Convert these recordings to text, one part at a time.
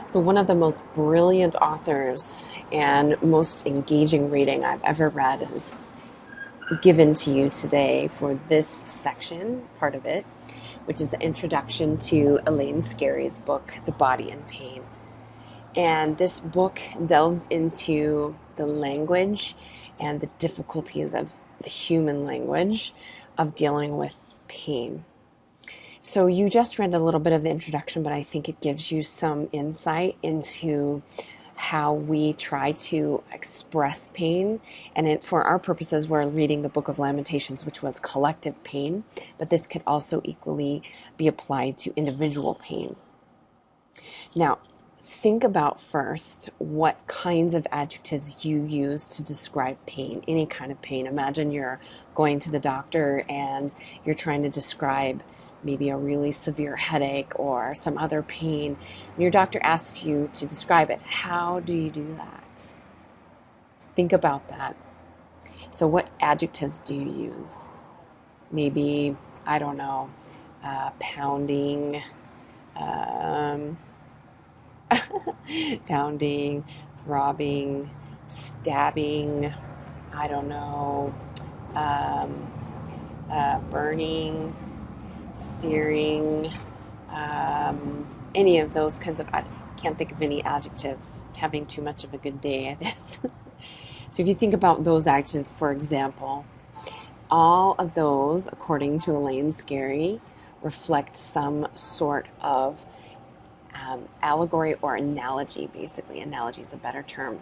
So, one of the most brilliant authors and most engaging reading I've ever read is given to you today for this section, part of it, which is the introduction to Elaine Scarry's book, The Body and Pain. And this book delves into the language and the difficulties of the human language of dealing with pain. So you just read a little bit of the introduction, but I think it gives you some insight into how we try to express pain. And for our purposes, we're reading the book of Lamentations, which was collective pain, but this could also equally be applied to individual pain. Now, think about first what kinds of adjectives you use to describe pain, any kind of pain. Imagine you're going to the doctor and you're trying to describe maybe a really severe headache or some other pain, and your doctor asks you to describe it. How do you do that? Think about that. So what adjectives do you use? Maybe, I don't know, pounding, pounding, throbbing, stabbing, I don't know, burning, searing, any of those kinds of, I can't think of any adjectives, having too much of a good day, I guess. So if you think about those adjectives, for example, all of those, according to Elaine Scarry, reflect some sort of allegory or analogy, basically. Analogy is a better term.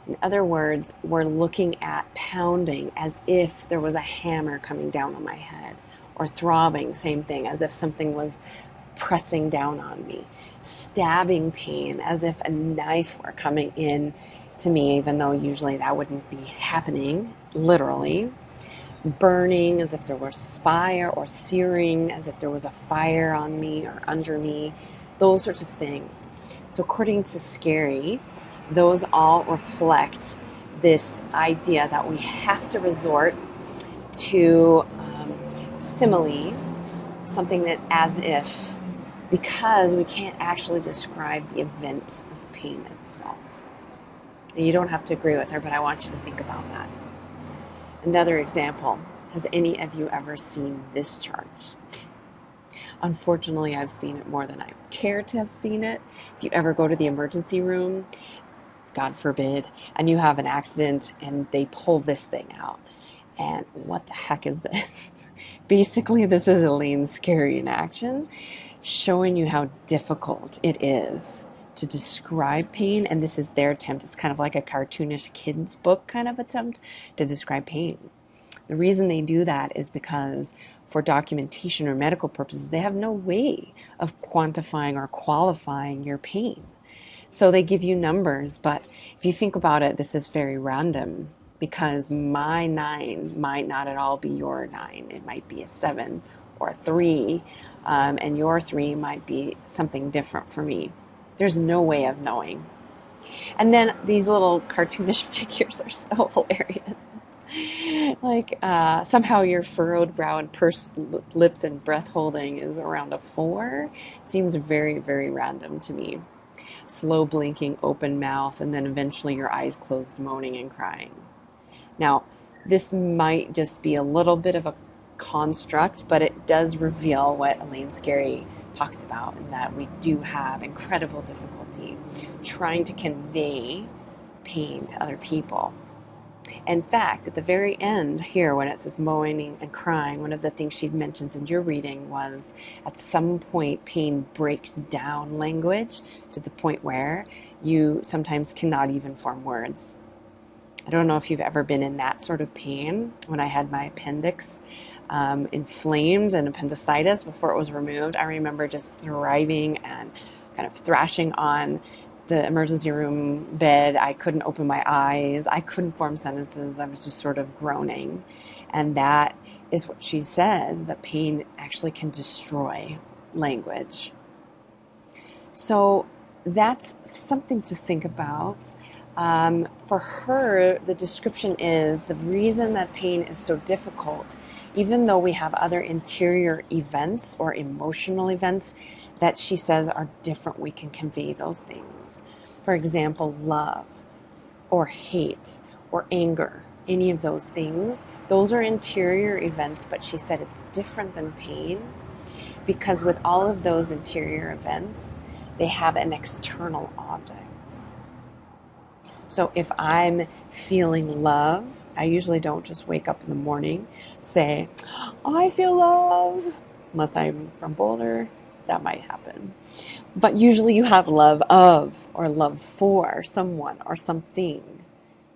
In other words, we're looking at pounding as if there was a hammer coming down on my head, or throbbing, same thing, as if something was pressing down on me. Stabbing pain, as if a knife were coming in to me, even though usually that wouldn't be happening, literally. Burning, as if there was fire, or searing, as if there was a fire on me or under me. Those sorts of things. So according to Scarry, those all reflect this idea that we have to resort to simile, something that as if, because we can't actually describe the event of pain itself. And you don't have to agree with her, but I want you to think about that. Another example, has any of you ever seen this chart? Unfortunately, I've seen it more than I care to have seen it. If you ever go to the emergency room, God forbid, and you have an accident and they pull this thing out, and what the heck is this? Basically, this is Elaine Scarry in action, showing you how difficult it is to describe pain, and this is their attempt. It's kind of like a cartoonish kids book kind of attempt to describe pain. The reason they do that is because for documentation or medical purposes, they have no way of quantifying or qualifying your pain. So they give you numbers, but if you think about it, this is very random, because my 9 might not at all be your 9. It might be a 7 or a 3, and your 3 might be something different for me. There's no way of knowing. And then these little cartoonish figures are so hilarious. Like somehow your furrowed brow and pursed lips and breath holding is around a 4. It seems very, very random to me. Slow blinking, open mouth, and then eventually your eyes closed, moaning and crying. Now, this might just be a little bit of a construct, but it does reveal what Elaine Scarry talks about, in that we do have incredible difficulty trying to convey pain to other people. In fact, at the very end here, when it says moaning and crying, one of the things she mentions in your reading was at some point pain breaks down language to the point where you sometimes cannot even form words. I don't know if you've ever been in that sort of pain. When I had my appendix inflamed and appendicitis before it was removed, I remember just thriving and kind of thrashing on the emergency room bed. I couldn't open my eyes. I couldn't form sentences. I was just sort of groaning. And that is what she says, that pain actually can destroy language. So that's something to think about. For her, the description is the reason that pain is so difficult even though we have other interior events or emotional events that she says are different, we can convey those things. For example, love or hate or anger, any of those things, those are interior events, but she said it's different than pain because with all of those interior events, they have an external object. So if I'm feeling love, I usually don't just wake up in the morning and say, oh, I feel love, unless I'm from Boulder, that might happen. But usually you have love of or love for someone or something.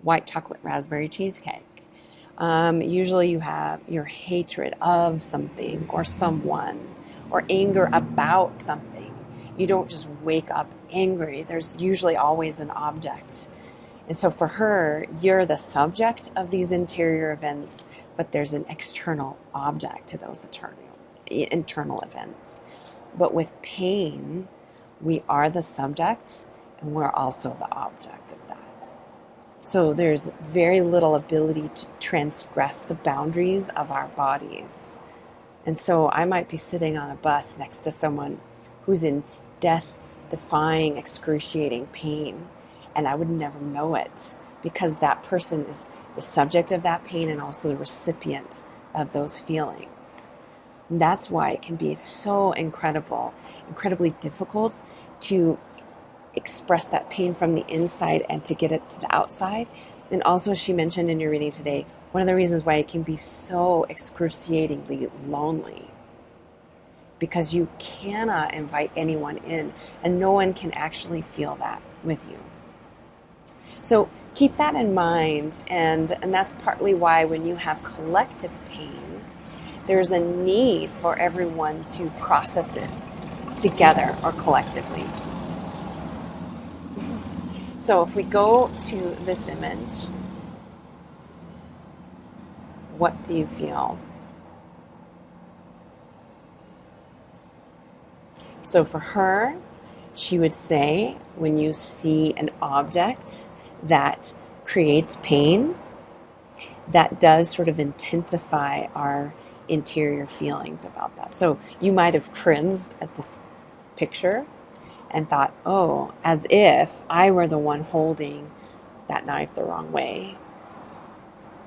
White chocolate raspberry cheesecake. Usually you have your hatred of something or someone or anger about something. You don't just wake up angry. There's usually always an object. And so for her, you're the subject of these interior events, but there's an external object to those internal events. But with pain, we are the subject and we're also the object of that. So there's very little ability to transgress the boundaries of our bodies. And so I might be sitting on a bus next to someone who's in death-defying, excruciating pain, and I would never know it because that person is the subject of that pain and also the recipient of those feelings. And that's why it can be so incredibly difficult to express that pain from the inside and to get it to the outside. And also, she mentioned in your reading today, one of the reasons why it can be so excruciatingly lonely, because you cannot invite anyone in and no one can actually feel that with you. So keep that in mind, and that's partly why when you have collective pain, there's a need for everyone to process it together or collectively. So if we go to this image, what do you feel? So for her, she would say, when you see an object that creates pain, that does sort of intensify our interior feelings about that. So you might have cringed at this picture and thought, oh, as if I were the one holding that knife the wrong way.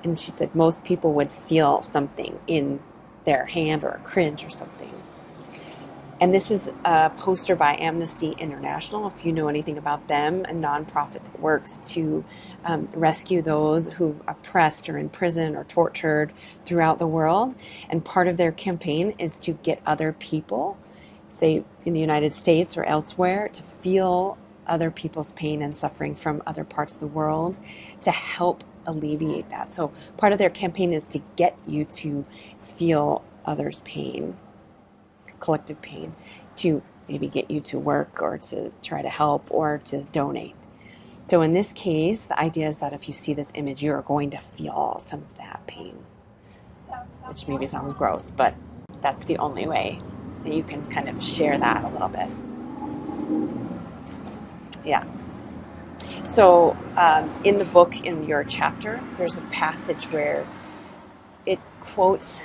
And she said most people would feel something in their hand or a cringe or something. And this is a poster by Amnesty International, if you know anything about them, a nonprofit that works to rescue those who are oppressed or in prison or tortured throughout the world. And part of their campaign is to get other people, say in the United States or elsewhere, to feel other people's pain and suffering from other parts of the world to help alleviate that. So part of their campaign is to get you to feel others' pain, collective pain, to maybe get you to work or to try to help or to donate. So in this case, the idea is that if you see this image, you're going to feel some of that pain, which maybe sounds gross, but that's the only way that you can kind of share that a little bit. Yeah. So in the book, in your chapter, there's a passage where it quotes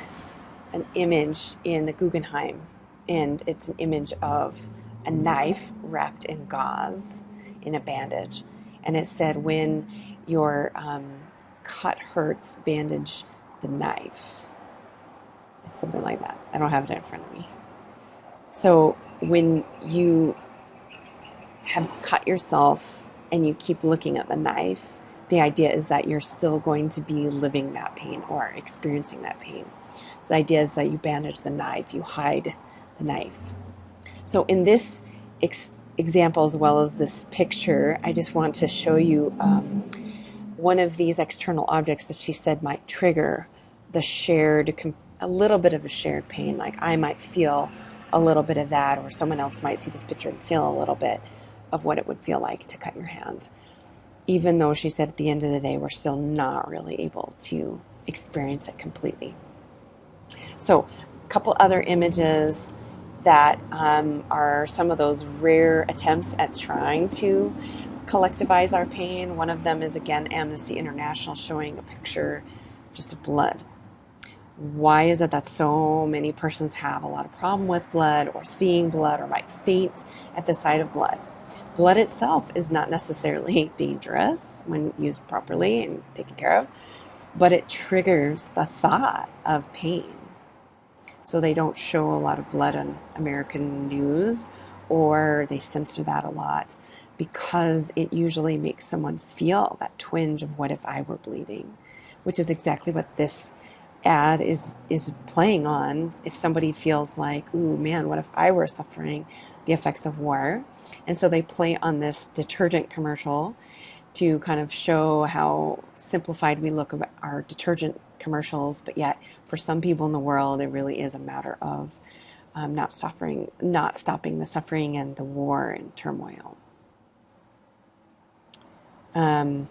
an image in the Guggenheim, and it's an image of a knife wrapped in gauze in a bandage. And it said, when your cut hurts, bandage the knife. It's something like that. I don't have it in front of me. So when you have cut yourself and you keep looking at the knife, the idea is that you're still going to be living that pain or experiencing that pain. So the idea is that you bandage the knife, you hide the knife. So in this example, as well as this picture, I just want to show you one of these external objects that she said might trigger the a little bit of a shared pain. Like I might feel a little bit of that, or someone else might see this picture and feel a little bit of what it would feel like to cut your hand. Even though she said at the end of the day, we're still not really able to experience it completely. So a couple other images that are some of those rare attempts at trying to collectivize our pain. One of them is, again, Amnesty International showing a picture just of blood. Why is it that so many persons have a lot of problem with blood or seeing blood or might faint at the sight of blood? Blood itself is not necessarily dangerous when used properly and taken care of, but it triggers the thought of pain. So they don't show a lot of blood on American news, or they censor that a lot because it usually makes someone feel that twinge of what if I were bleeding, which is exactly what this ad is playing on. If somebody feels like, ooh man, what if I were suffering the effects of war? And so they play on this detergent commercial to kind of show how simplified we look at our detergent commercials, but yet for some people in the world, it really is a matter of not stopping the suffering and the war and turmoil. And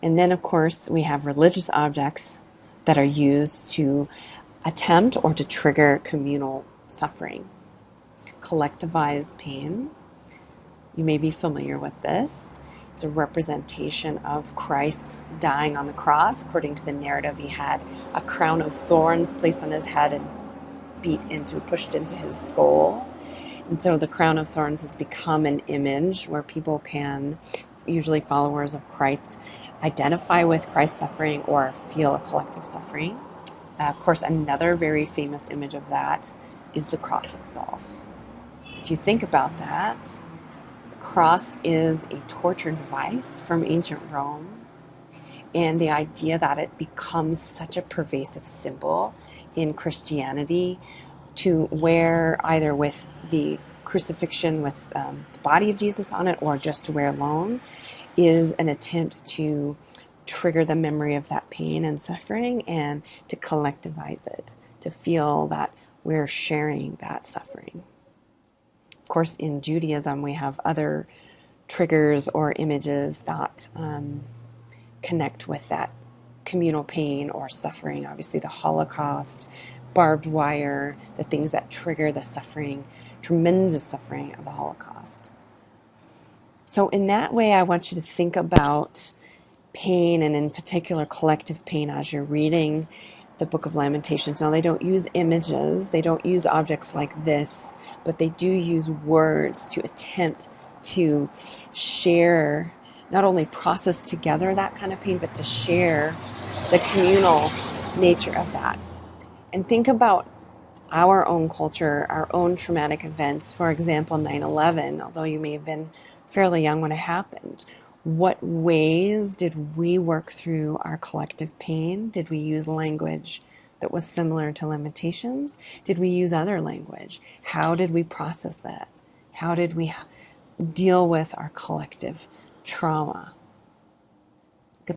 then, of course, we have religious objects that are used to attempt or to trigger communal suffering. Collectivized pain. You may be familiar with this. It's a representation of Christ dying on the cross. According to the narrative, he had a crown of thorns placed on his head and pushed into his skull. And so the crown of thorns has become an image where people can, usually followers of Christ, identify with Christ's suffering or feel a collective suffering. Of course, another very famous image of that is the cross itself. So if you think about that, cross is a torture device from ancient Rome, and the idea that it becomes such a pervasive symbol in Christianity to wear either with the crucifixion with the body of Jesus on it or just to wear alone is an attempt to trigger the memory of that pain and suffering and to collectivize it, to feel that we're sharing that suffering. Of course, in Judaism, we have other triggers or images that connect with that communal pain or suffering. Obviously, the Holocaust, barbed wire, the things that trigger the suffering, tremendous suffering of the Holocaust. So in that way, I want you to think about pain, and in particular collective pain, as you're reading the book of Lamentations. Now, they don't use images, they don't use objects like this, but they do use words to attempt to share, not only process together that kind of pain, but to share the communal nature of that. And think about our own culture, our own traumatic events. For example, 9/11, although you may have been fairly young when it happened. What ways did we work through our collective pain? Did we use language that was similar to Lamentations? Did we use other language? How did we process that? How did we deal with our collective trauma?